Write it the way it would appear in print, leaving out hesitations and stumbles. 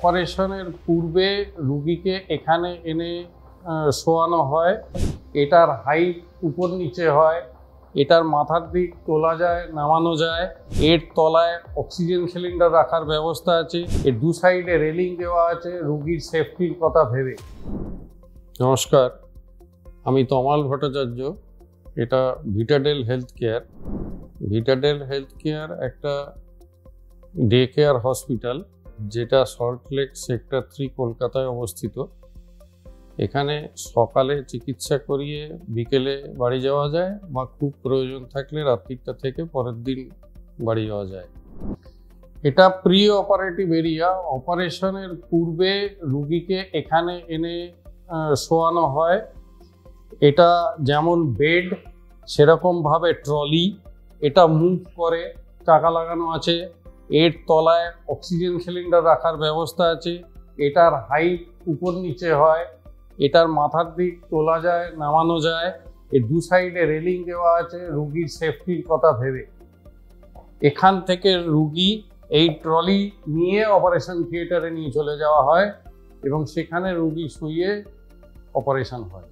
অপারেশনের পূর্বে রুগীকে এখানে এনে শোয়ানো হয়। এটার হাইট উপর নিচে হয়, এটার মাথার দিক তোলা যায়, নামানো যায়। এর তলায় অক্সিজেন সিলিন্ডার রাখার ব্যবস্থা আছে। এর দু সাইডে রেলিং দেওয়া আছে রুগীর সেফটির কথা ভেবে। নমস্কার, আমি তমাল ভট্টাচার্য। এটা ভিটাডেল হেলথ কেয়ার। ভিটাডেল হেলথ কেয়ার একটা ডে কেয়ার হসপিটাল, যেটা সল্টলেক সেক্টর 3 কলকাতায় অবস্থিত। এখানে সকালে চিকিৎসা করিয়ে বিকেলে বাড়ি যাওয়া যায়, বা খুব প্রয়োজন থাকলে রাত্রিটা থেকে পরের দিন বাড়ি যাওয়া যায়। এটা প্রি অপারেটিভ এরিয়া। অপারেশনের পূর্বে রুগীকে এখানে এনে শোয়ানো হয়। এটা যেমন বেড, সেরকমভাবে ট্রলি। এটা মুভ করে, চাকা লাগানো আছে। এর তলায় অক্সিজেন সিলিন্ডার রাখার ব্যবস্থা আছে। এটার হাইট উপর নিচে হয়, এটার মাথার দিক তোলা যায়, নামানো যায়। এর দু সাইডে রেলিং দেওয়া আছে রুগীর সেফটির কথা ভেবে। এখান থেকে রুগী এই ট্রলি নিয়ে অপারেশন থিয়েটারে নিয়ে চলে যাওয়া হয় এবং সেখানে রুগী শুয়ে অপারেশন হয়।